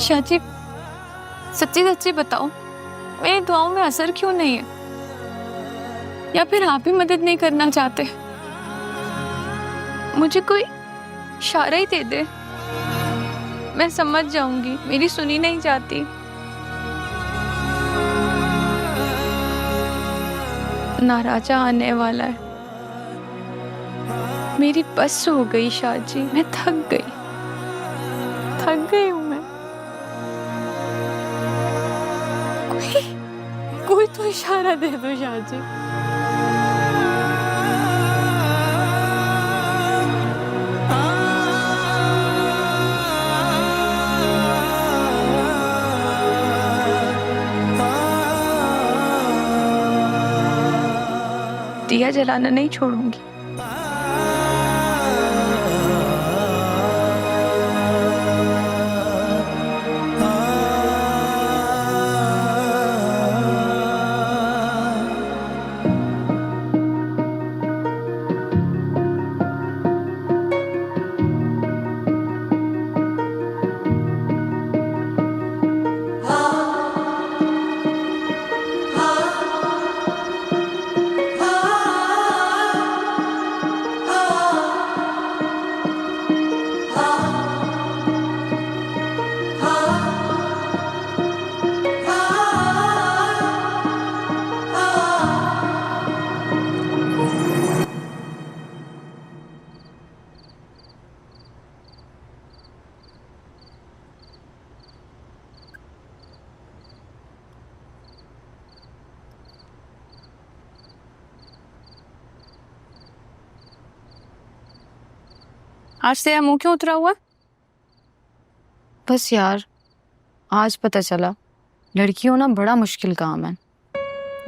शाजी, सच्ची सच्ची बताओ, मेरी दुआओं में असर क्यों नहीं है? या फिर आप ही मदद नहीं करना चाहते? मुझे कोई इशारा ही दे दे, मैं समझ जाऊंगी। मेरी सुनी नहीं जाती। नाराजा आने वाला है। मेरी बस हो गई शाजी, मैं थक गई हूं मैं। कोई तो इशारा दे दो शाजी। दिया जलाना नहीं छोड़ूंगी। आज तेरा मुंह क्यों उतरा हुआ? बस यार, आज पता चला लड़की होना बड़ा मुश्किल काम है।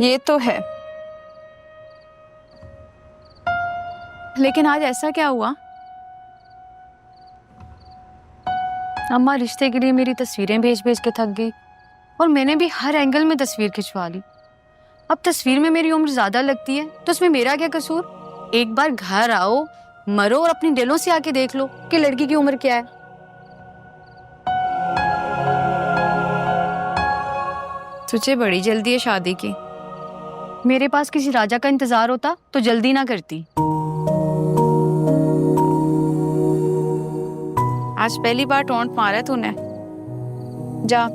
ये तो है, लेकिन आज ऐसा क्या हुआ? अम्मा रिश्ते के लिए मेरी तस्वीरें भेज भेज के थक गई और मैंने भी हर एंगल में तस्वीर खिंचवा ली। अब तस्वीर में मेरी उम्र ज्यादा लगती है तो उसमें मेरा क्या कसूर? एक बार घर आओ, मरो और अपनी दिलों से आके देख लो कि लड़की की उम्र क्या है। तुझे बड़ी जल्दी है शादी की। मेरे पास किसी राजा का इंतजार होता तो जल्दी ना करती। आज पहली बार टोंट मारा है तूने। जा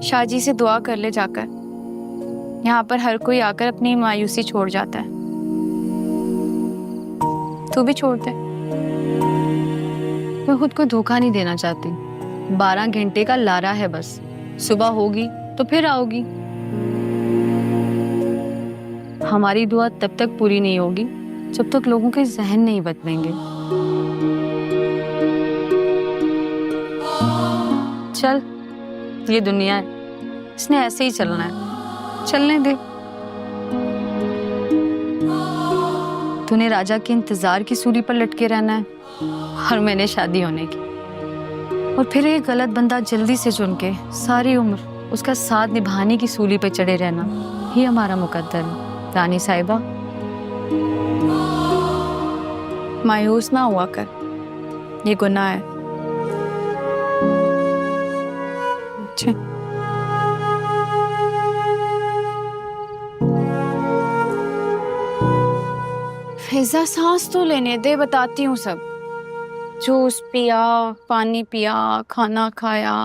शाजी से दुआ कर ले जाकर। यहाँ पर हर कोई आकर अपनी मायूसी छोड़ जाता है, तू भी छोड़ दे। मैं खुद को धोखा नहीं देना चाहती। 12 घंटे का लारा है बस। सुबह होगी तो फिर आओगी। हमारी दुआ तब तक पूरी नहीं होगी जब तक लोगों के जहन नहीं बदलेंगे। चल, ये दुनिया है, इसने ऐसे ही चलना है, चलने दे। तूने राजा के इंतजार की सूली पर लटके रहना है और मैंने शादी होने की। और फिर एक गलत बंदा जल्दी से चुन के सारी उम्र उसका साथ निभाने की सूली पे चढ़े रहना, ये हमारा मुकद्दर है रानी साहिबा। मायूस ना हुआ कर, ये गुनाह है। अच्छा। फिजा, सांस तो लेने दे, बताती हूँ सब। जूस पिया, पानी पिया, खाना खाया।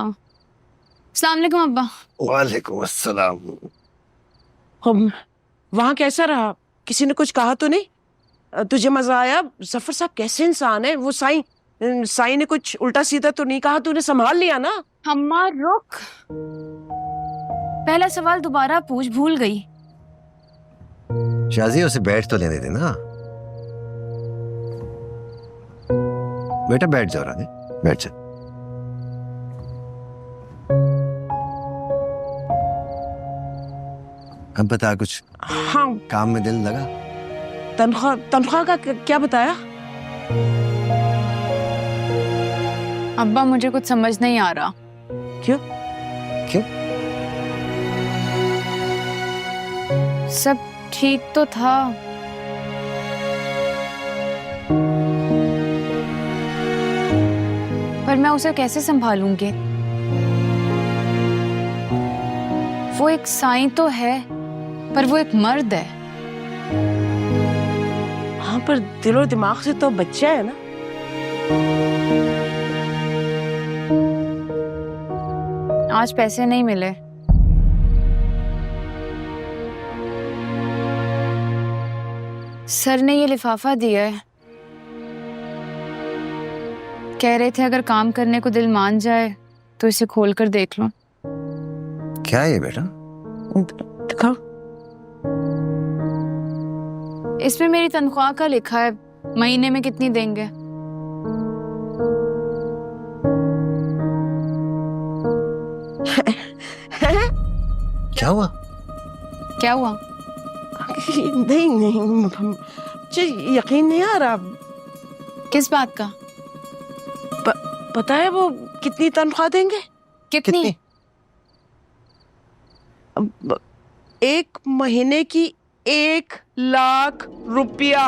अस्सलाम वालेकुम अब्बा। वालेकुम अस्सलाम। हम वहाँ कैसा रहा? किसी ने कुछ कहा तो नहीं? तुझे मजा आया? जफर साहब कैसे इंसान है वो। साईं ने कुछ उल्टा सीधा तो नहीं कहा? तूने संभाल लिया ना? अम्मा रुक, पहला सवाल दोबारा पूछ, भूल गई। शाजी, उसे बैठ तो लेने देना। बेटा बैठ जाओ रानी, बैठ जा। अब बता कुछ। हाँ, काम में दिल लगा? तनख्वाह का क्या बताया? अब्बा मुझे कुछ समझ नहीं आ रहा। क्यों? क्यों? सब ठीक तो था, पर मैं उसे कैसे संभालूंगी? वो एक साईं तो है, पर वो एक मर्द है। हाँ, पर दिलो दिमाग से तो बच्चा है ना। आज पैसे नहीं मिले। सर ने ये लिफाफा दिया है, कह रहे थे अगर काम करने को दिल मान जाए तो इसे खोल कर देख लो। क्या है ये बेटा? दिखाओ। इसमें मेरी तनख्वाह का लिखा है, महीने में कितनी देंगे। क्या हुआ? क्या हुआ? नहीं नहीं, मुझे यकीन नहीं आ रहा। किस बात का? पता है वो कितनी तनख्वाह देंगे? कितनी? एक महीने की 1,00,000 रुपया।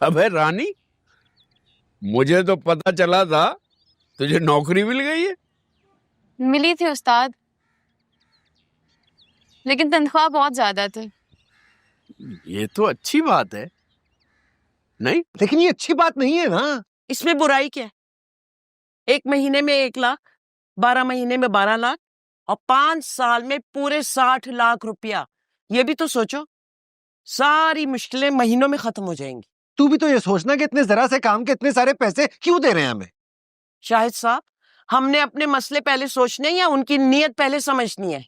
अबे रानी, मुझे तो पता चला था तुझे नौकरी मिल गई है। मिली थी उस्ताद, लेकिन तनख्वाह बहुत ज्यादा थी। ये तो अच्छी बात है। नहीं, लेकिन ये अच्छी बात नहीं है ना। इसमें बुराई क्या है? 1 महीने में 1,00,000, 12 महीने में 12 लाख और 5 साल में पूरे 60 लाख रुपया। ये भी तो सोचो, सारी मुश्किलें महीनों में खत्म हो जाएंगी। तू भी तो ये सोचना कि इतने जरा से काम के इतने सारे पैसे क्यों दे रहे हैं हमें। शाहिद साहब, हमने अपने मसले पहले सोचने या उनकी नीयत पहले समझनी है?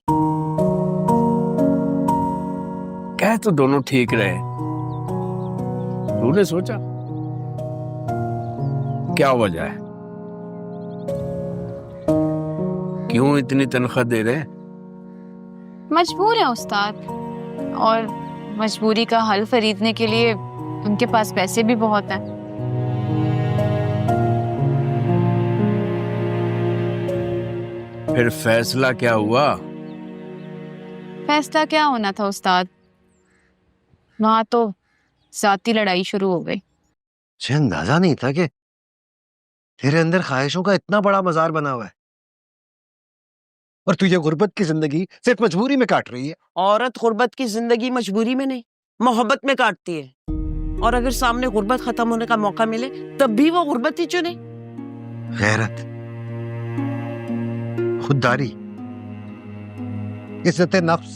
कह तो दोनों ठीक रहे। तूने सोचा क्या वजह है, क्यों इतनी तनख्वाह दे रहे हैं? मजबूर है उस्ताद, और मजबूरी का हल खरीदने के लिए उनके पास पैसे भी बहुत हैं। फिर फैसला क्या हुआ? फैसला क्या होना था उस्ताद, वहां तो जाती लड़ाई शुरू हो गई। मुझे अंदाजा नहीं था कि तेरे अंदर ख्वाहिशों का इतना बड़ा मजार बना हुआ है और तू ये गुर्बत की जिंदगी सिर्फ मजबूरी में काट रही है। औरत गुर्बत की जिंदगी मजबूरी में नहीं, मोहब्बत में काटती है। और अगर सामने गुर्बत खत्म होने का मौका मिले तब भी वो गुर्बत ही चुने। गैरत, खुददारी, इज्जत नफ्स,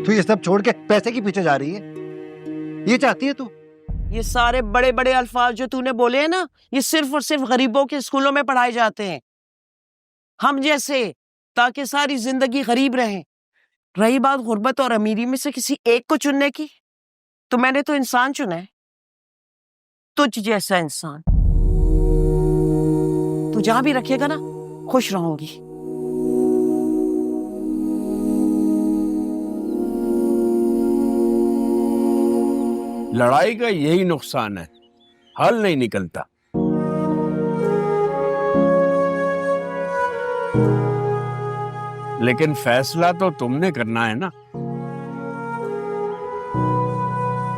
तू ये सब छोड़ के पैसे के पीछे जा रही है। ये चाहती है तू? ये सारे बड़े बड़े अल्फाज जो तूने बोले हैं ना, ये सिर्फ और सिर्फ गरीबों के स्कूलों में पढ़ाए जाते हैं, हम जैसे, ताकि सारी जिंदगी गरीब रहें। रही बात गुर्बत और अमीरी में से किसी एक को चुनने की, तो मैंने तो इंसान चुना है, तुझ जैसा इंसान। तू जहां भी रखेगा ना, खुश रहूंगी। लड़ाई का यही नुकसान है, हल नहीं निकलता। लेकिन फैसला तो तुमने करना है ना।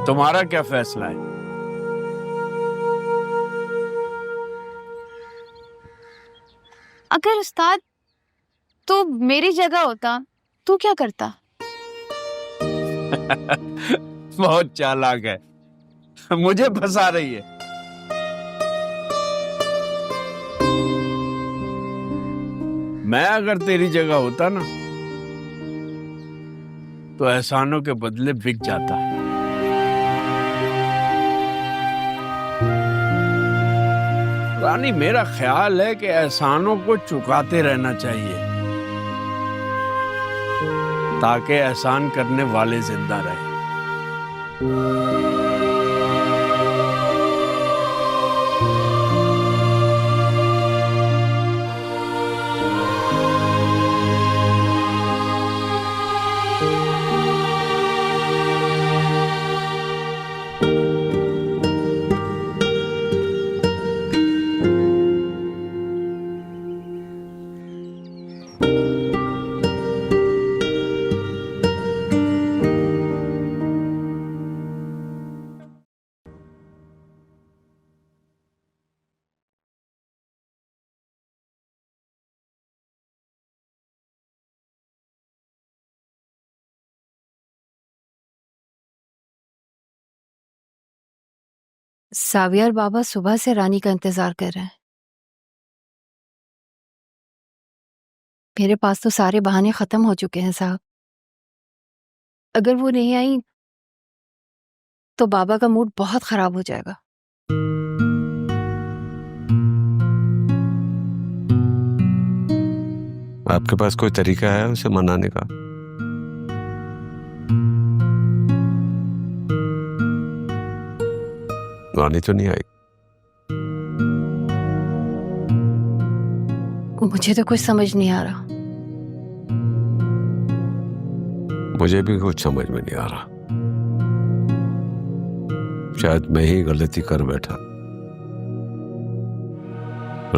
तुम्हारा क्या फैसला है? अगर उस्ताद तो मेरी जगह होता तो क्या करता? बहुत चालाक है, मुझे फंसा रही है। मैं अगर तेरी जगह होता ना, तो एहसानों के बदले बिक जाता। रानी, मेरा ख्याल है कि एहसानों को चुकाते रहना चाहिए, ताकि एहसान करने वाले जिंदा रहे। साविया और बाबा सुबह से रानी का इंतजार कर रहे हैं। मेरे पास तो सारे बहाने खत्म हो चुके हैं साहब। अगर वो नहीं आई तो बाबा का मूड बहुत खराब हो जाएगा। आपके पास कोई तरीका है उसे मनाने का? रानी तो नहीं आई। मुझे तो कुछ समझ नहीं आ रहा। मुझे भी कुछ समझ में नहीं आ रहा। शायद मैं ही गलती कर बैठा।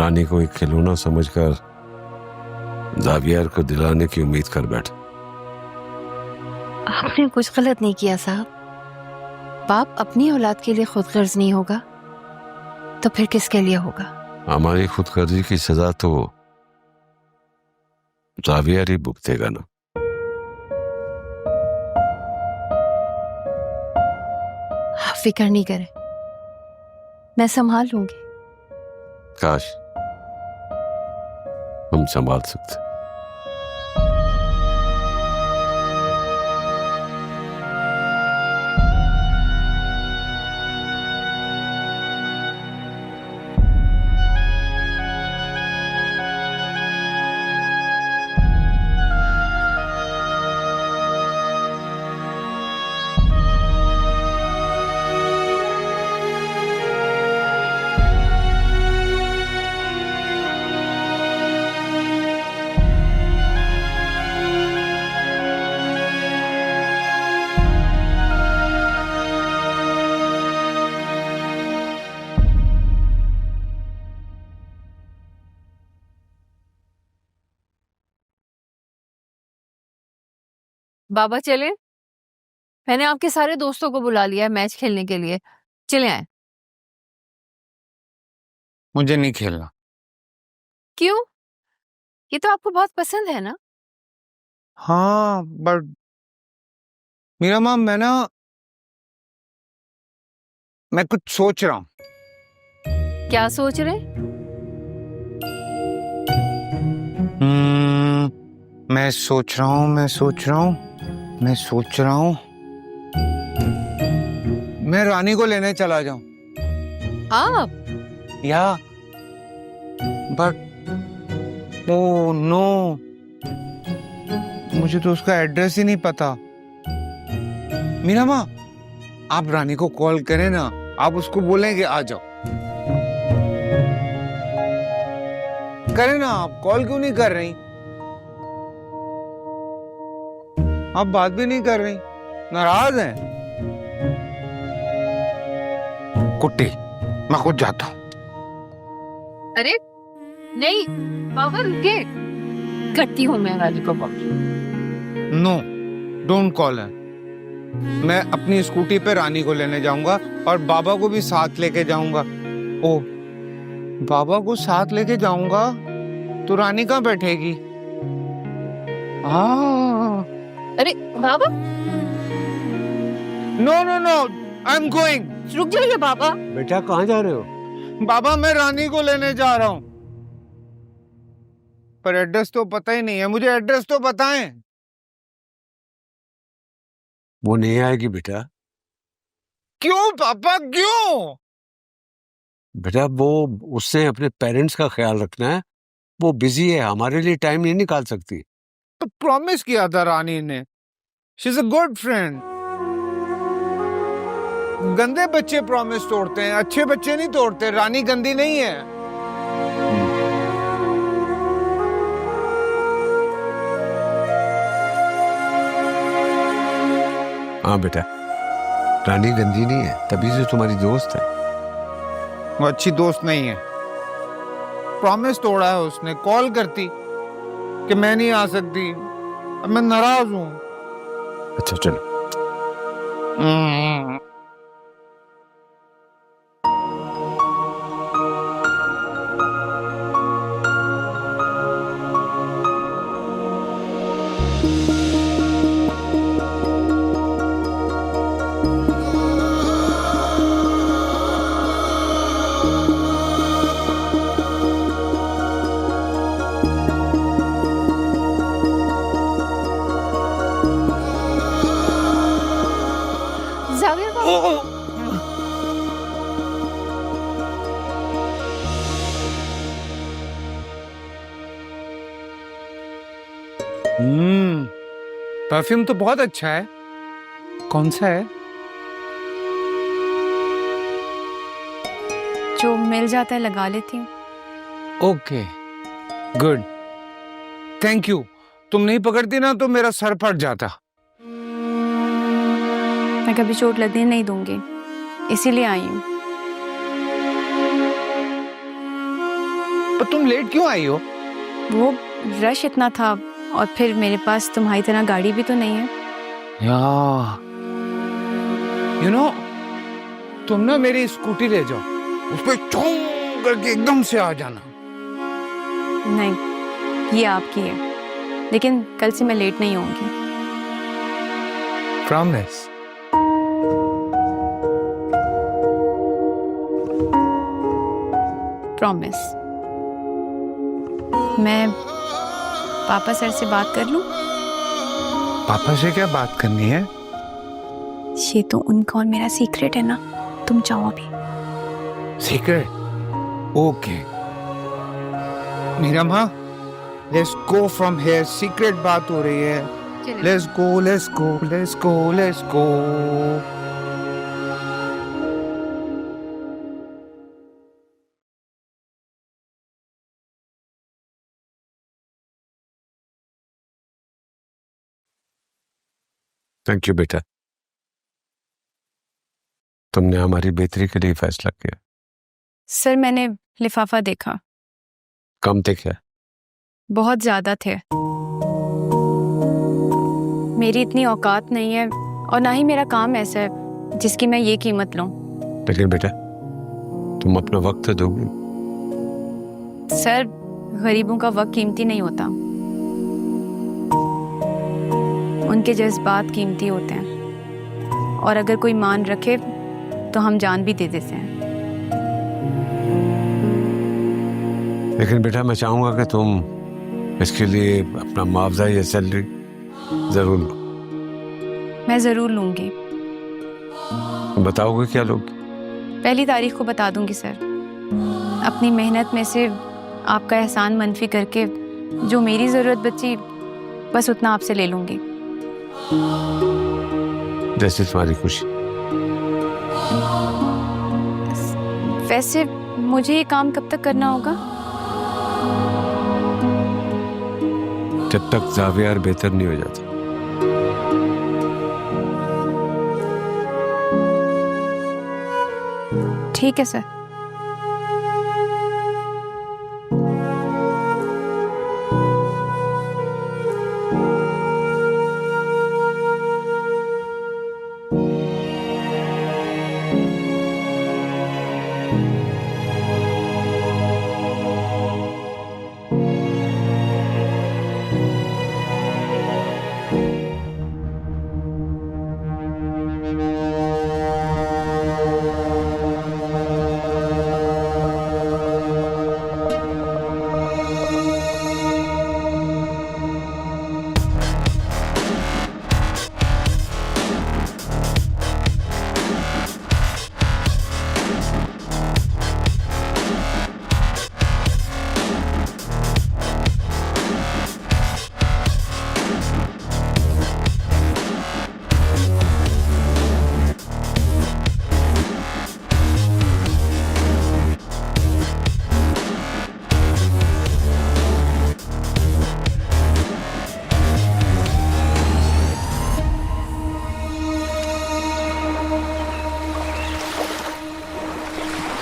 रानी को एक खिलौना समझकर जावियर को दिलाने की उम्मीद कर बैठा। आपने कुछ गलत नहीं किया साहब। बाप अपनी औलाद के लिए खुदगर्ज नहीं होगा तो फिर किसके लिए होगा? हमारी खुदगर्जी की सजा तो जावियर ही भुगतेगा ना। आप फिक्र नहीं करें, मैं संभाल लूंगी। काश हम संभाल सकते। बाबा चले? मैंने आपके सारे दोस्तों को बुला लिया है मैच खेलने के लिए। चले आए। मुझे नहीं खेलना। क्यों? ये तो आपको बहुत पसंद है ना? हाँ बट मीरा माँ, मैं कुछ सोच रहा हूँ। क्या सोच रहे? मैं सोच रहा हूँ मैं रानी को लेने चला जाऊं। आप? या बट ओ नो, मुझे तो उसका एड्रेस ही नहीं पता। मीरा माँ, आप रानी को कॉल करें ना, आप उसको बोलें कि आ जाओ। करें ना, आप कॉल क्यों नहीं कर रही? आप बात भी नहीं कर रही, नाराज हैं? कुट्टी, मैं खुद जाता हूँ। अरे नहीं बाबा रुके, करती हूँ मैं रानी को कॉल। नो, डोंट कॉल है। मैं अपनी स्कूटी पे रानी को लेने जाऊंगा और बाबा को भी साथ लेके जाऊंगा। ओ, बाबा को साथ लेके जाऊंगा तो रानी कहाँ बैठेगी? अरे बाबा no no no, I am going. रुक जाइए बाबा। बेटा कहाँ जा रहे हो? बाबा मैं रानी को लेने जा रहा हूँ, पर एड्रेस तो पता ही नहीं है मुझे। एड्रेस तो बताएं। वो नहीं आएगी बेटा। क्यों पापा, क्यों? बेटा वो उससे अपने पेरेंट्स का ख्याल रखना है, वो बिजी है, हमारे लिए टाइम नहीं निकाल सकती। तो प्रॉमिस किया था रानी ने। She is a good friend. गंदे बच्चे प्रॉमिस तोड़ते हैं, अच्छे बच्चे नहीं तोड़ते। रानी गंदी नहीं है। हाँ बेटा, रानी गंदी नहीं है, तभी से तुम्हारी दोस्त है। वो अच्छी दोस्त नहीं है। प्रॉमिस तोड़ा है उसने। कॉल करती कि मैं नहीं आ सकती, अब मैं नाराज हूं। अच्छा चलो। जावेद बाबा। परफ्यूम तो बहुत अच्छा है। कौन सा है? जो मिल जाता है लगा लेती हूँ। Okay, good, thank you. तुम नहीं पकड़ती ना तो मेरा सर फट जाता। मैं कभी चोट लगने नहीं दूंगी, इसीलिए आई हूँ। पर तुम लेट क्यों आई हो? वो रश इतना था, और फिर मेरे पास तुम्हारी तरह गाड़ी भी तो नहीं है। यू नो, तुम ना मेरी स्कूटी ले जाओ, उस पर चौं करके एकदम से आ जाना। नहीं, ये आपकी है, लेकिन कल से मैं लेट नहीं होंगी। प्रॉमिस? प्रॉमिस। मैं पापा सर से बात कर लूं? पापा से क्या बात करनी है? ये तो उनका और मेरा सीक्रेट है ना, तुम जाओ अभी। सीक्रेट? ओके मीरा माँ, let's go from here. Secret बात हो रही है। Let's go, let's go, let's go, let's go. Thank you बेटा, तुमने हमारी बेहतरी के लिए फैसला किया। सर मैंने लिफाफा देखा, कम थे क्या? बहुत ज्यादा थे। मेरी इतनी औकात नहीं है, और ना ही मेरा काम ऐसा है जिसकी मैं ये कीमत लूं। लेकिन बेटा तुम अपना वक्त दोगे। सर गरीबों का वक्त कीमती नहीं होता, उनके जज्बात कीमती होते हैं, और अगर कोई मान रखे तो हम जान भी दे देते हैं। लेकिन बेटा मैं चाहूंगा कि तुम इसके लिए अपना मुआवजा या सैलरी जरूर लो। मैं जरूर लूंगी। बताओगे क्या लोग? पहली तारीख को बता दूंगी सर। अपनी मेहनत में से आपका एहसान मनफी करके जो मेरी जरूरत बची, बस उतना आपसे ले लूंगी। जैसे तुम्हारी खुशी। वैसे मुझे ये काम कब तक करना होगा? जब तक जावियार बेहतर नहीं हो जाता। ठीक है sir.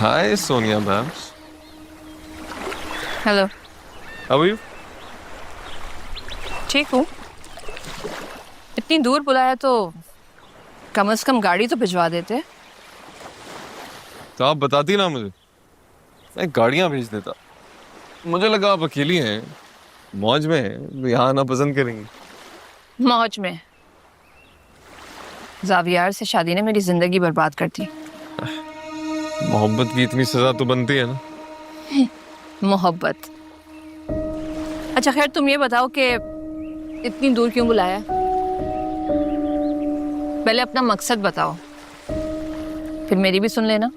Hi, Sonia ma'am. Hello. How are you? ठीक हूँ। इतनी दूर बुलाया तो कम से कम गाड़ी तो भिजवा देते। तो आप बताती ना मुझे, मैं गाड़ियाँ भेज देता। मुझे लगा आप अकेली हैं, मौज में हैं, तो यहाँ आना पसंद करेंगी। मौज में। जावियार से शादी ने मेरी जिंदगी बर्बाद कर दी। मोहब्बत की इतनी सजा तो बनती है ना। मोहब्बत। अच्छा खैर, तुम ये बताओ कि इतनी दूर क्यों बुलाया? पहले अपना मकसद बताओ, फिर मेरी भी सुन लेना।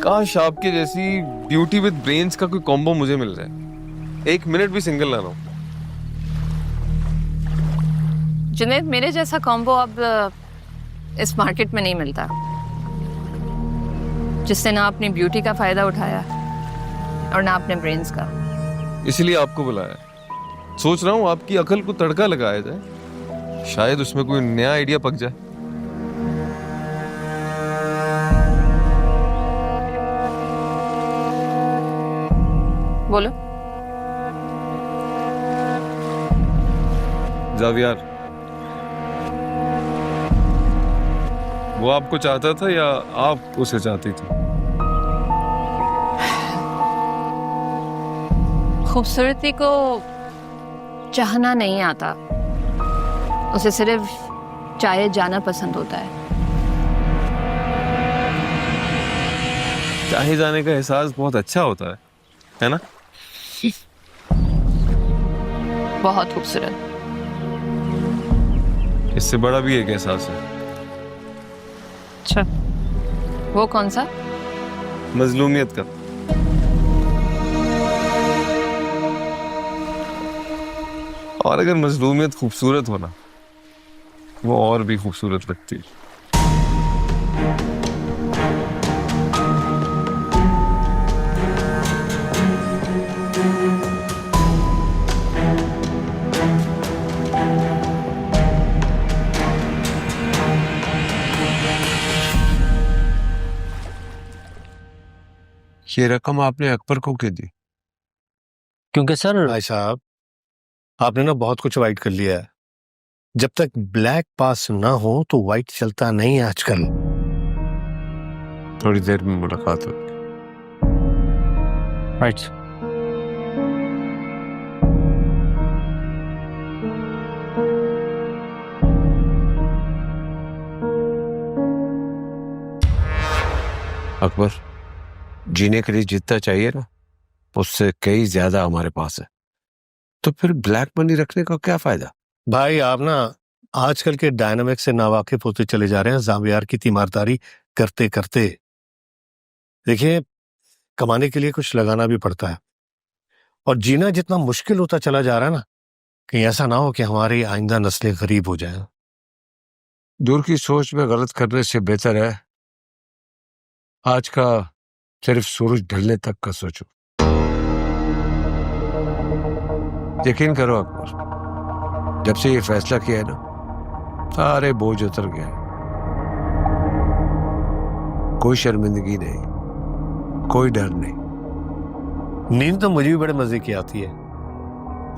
काश आपके जैसी ब्यूटी विद ब्रेन्स का कोई कॉम्बो मुझे मिल जाए। एक मिनट भी सिंगल ना रहो। जुनैद, मेरे जैसा कॉम्बो अब इस मार्केट में नहीं मिलता, जिसने ना अपनी ब्यूटी का फायदा उठाया और ना अपने ब्रेन्स का। इसलिए आपको बुलाया। सोच रहा हूँ आपकी अकल को तड़का लगाया जाए, शायद उसमें कोई नया आइडिया पक जाए। बोलो। जावियार, वो आपको चाहता था या आप उसे चाहती थी? खूबसूरती को चाहना नहीं आता, उसे सिर्फ चाहे जाना पसंद होता है। चाहे जाने का एहसास बहुत अच्छा होता है ना? बहुत खूबसूरत। इससे बड़ा भी एक एहसास है। अच्छा, वो कौन सा? मजलूमियत का। और अगर मजलूमियत खूबसूरत हो ना, वो और भी खूबसूरत लगती है। ये रकम आपने अकबर को क्यों दी? क्योंकि सर भाई साहब, आपने ना बहुत कुछ वाइट कर लिया है। जब तक ब्लैक पास ना हो तो वाइट चलता नहीं है आजकल। थोड़ी देर में मुलाकात होगी। राइट। अकबर, जीने के लिए जितना चाहिए ना, उससे कई ज्यादा हमारे पास है, तो फिर ब्लैक मनी रखने का क्या फायदा? भाई आप ना आजकल के डायनामिक से नावाकिफ होते चले जा रहे हैं, जावियार की तीमारदारी करते करते। देखिए, कमाने के लिए कुछ लगाना भी पड़ता है, और जीना जितना मुश्किल होता चला जा रहा है ना, कहीं ऐसा ना हो कि हमारी आइंदा नस्लें गरीब हो जाएं। दूर की सोच में गलत करने से बेहतर है आज का सिर्फ सूरज ढलने तक का सोचो। यकीन करो अकबर, जब से ये फैसला किया है ना, सारे बोझ उतर गए। कोई शर्मिंदगी नहीं, कोई डर नहीं। नींद तो मुझे भी बड़े मजे की आती है।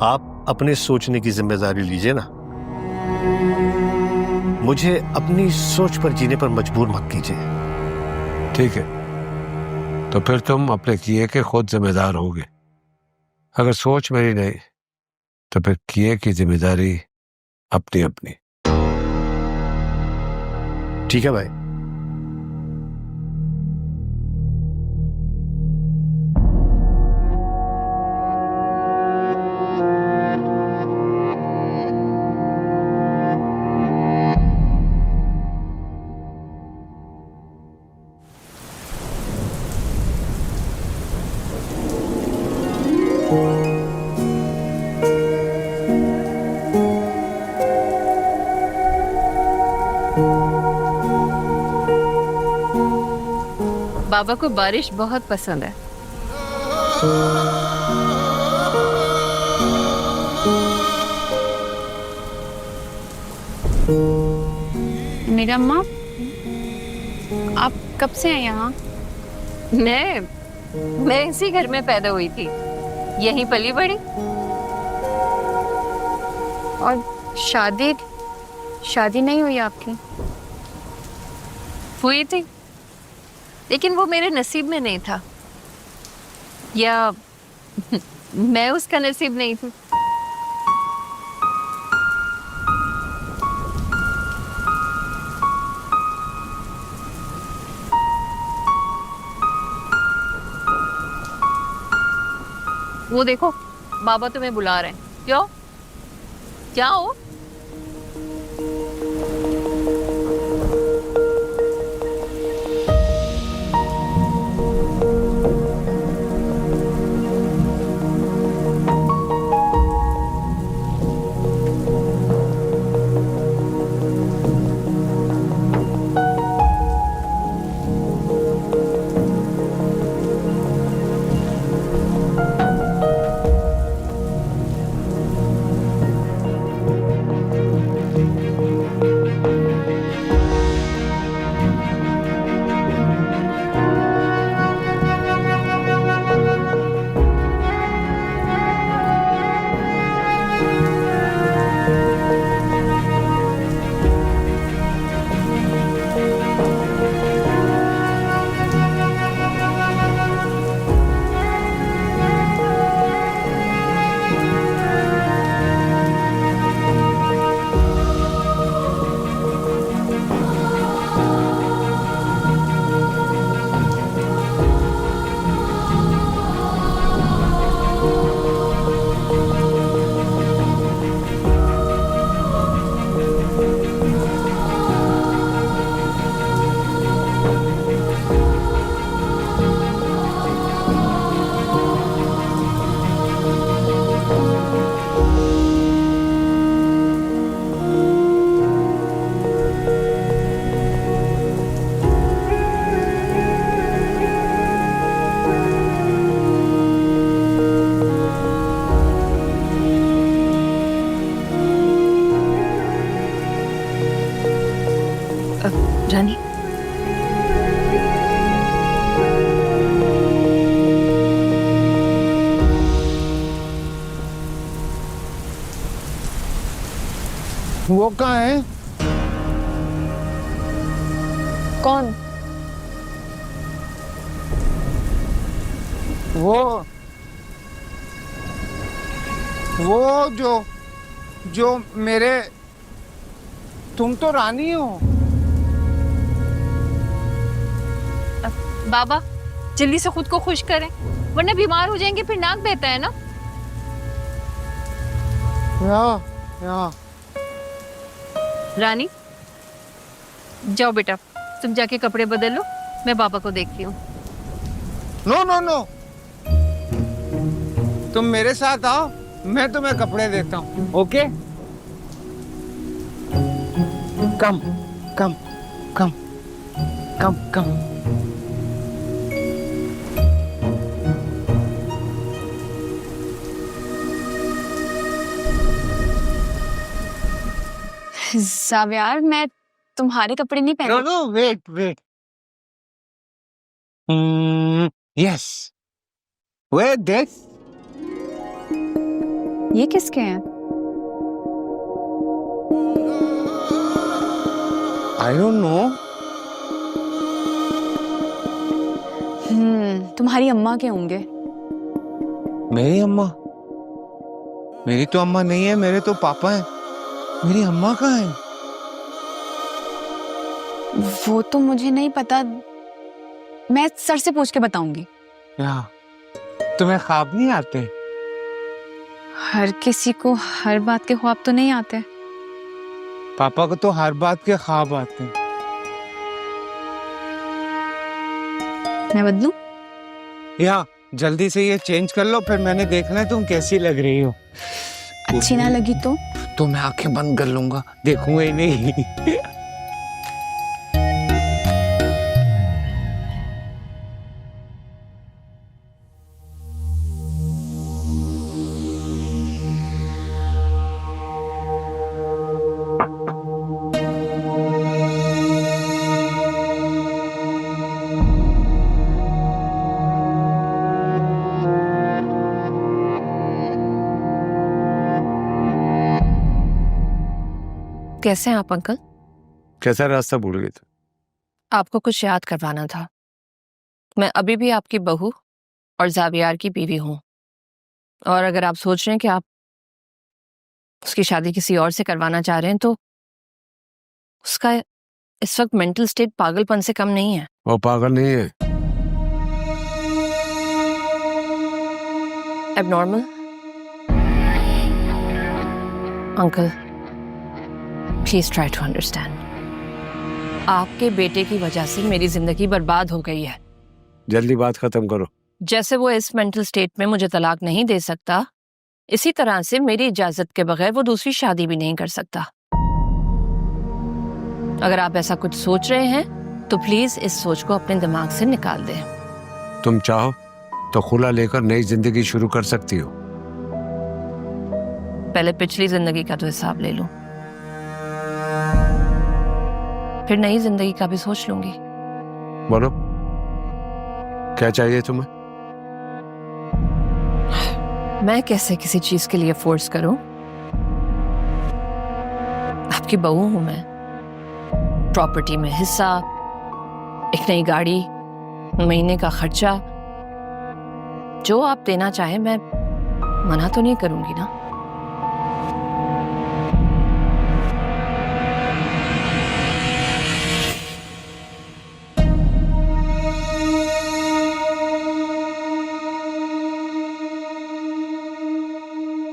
आप अपने सोचने की जिम्मेदारी लीजिए ना, मुझे अपनी सोच पर जीने पर मजबूर मत कीजिए। ठीक है, तो फिर तुम अपने किए के खुद जिम्मेदार होगे। अगर सोच मेरी नहीं तो फिर किए की जिम्मेदारी अपनी अपनी। ठीक है भाई। बाबा को बारिश बहुत पसंद है। मेरा अम्मा, आप कब से हैं यहाँ? मैं इसी घर में पैदा हुई थी, यहीं पली बड़ी। और शादी नहीं हुई आपकी? हुई थी, लेकिन वो मेरे नसीब में नहीं था, या मैं उसका नसीब नहीं थी। वो देखो, बाबा तुम्हें बुला रहे हैं। क्यों? जाओ। रानी, वो कहाँ है? कौन? वो जो मेरे, तुम तो रानी हो। बाबा जल्दी से खुद को खुश करें, वरना बीमार हो जाएंगे, फिर नाक बहता है ना। या रानी जाओ बेटा, तुम जाके कपड़े बदल लो, मैं बाबा को देखती हूँ। नो, तुम मेरे साथ आओ, मैं तुम्हें कपड़े देता हूँ। ओके, कम। जावियार, मैं तुम्हारे कपड़े नहीं नो पहने। No wait wait yes wait this ये किसके हैं? आई डोंट नो तुम्हारी अम्मा के होंगे। मेरी अम्मा मेरी तो अम्मा नहीं है, मेरे तो पापा हैं। मेरी अम्मा कहाँ है? वो तो मुझे नहीं पता, मैं सर से पूछ के बताऊंगी। या तुम्हें ख्वाब नहीं आते? हर किसी को हर बात के ख्वाब तो नहीं आते। पापा को तो हर बात के ख्वाब आते हैं। मैं बदलूं? या जल्दी से ये चेंज कर लो, फिर मैंने देखना है तुम कैसी लग रही हो। अच्छी ना लगी तो मैं आंखें बंद कर लूंगा, देखूंगा ही नहीं। कैसे हैं आप अंकल? कैसा रास्ता भूल गए थे? आपको कुछ याद करवाना था। मैं अभी भी आपकी बहू और जावियार की बीवी हूँ, और अगर आप सोच रहे हैं कि आप उसकी शादी किसी और से करवाना चाह रहे हैं तो उसका इस वक्त मेंटल स्टेट पागलपन से कम नहीं है। वो पागल नहीं है। Abnormal. Uncle please try to understand. आपके बेटे की वजह से मेरी जिंदगी बर्बाद हो गई है। जल्दी बात खत्म करो। जैसे वो इस मेंटल स्टेट में मुझे तलाक नहीं दे सकता, इसी तरह से मेरी इजाजत के बगैर वो दूसरी शादी भी नहीं कर सकता। अगर आप ऐसा कुछ सोच रहे हैं तो प्लीज इस सोच को अपने दिमाग से निकाल दें। तुम चाहो तो खुला लेकर नई जिंदगी शुरू कर सकती हो। पहले पिछली जिंदगी का तो हिसाब ले लूं, फिर नई जिंदगी का भी सोच लूंगी। बोलो, क्या चाहिए तुम्हें? मैं कैसे किसी चीज के लिए फोर्स करूं? आपकी बहू हूं मैं। प्रॉपर्टी में हिस्सा, एक नई गाड़ी, महीने का खर्चा, जो आप देना चाहें मैं मना तो नहीं करूंगी ना।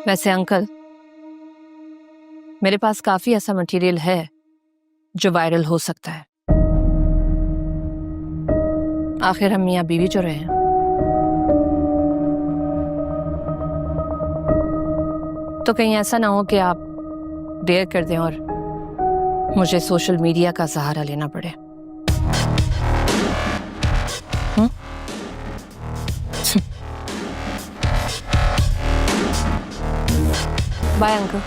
वैसे अंकल, मेरे पास काफी ऐसा मटेरियल है जो वायरल हो सकता है। आखिर हम मियां बीवी जो रहे हैं। तो कहीं ऐसा ना हो कि आप डेयर कर दें और मुझे सोशल मीडिया का सहारा लेना पड़े। Bye uncle.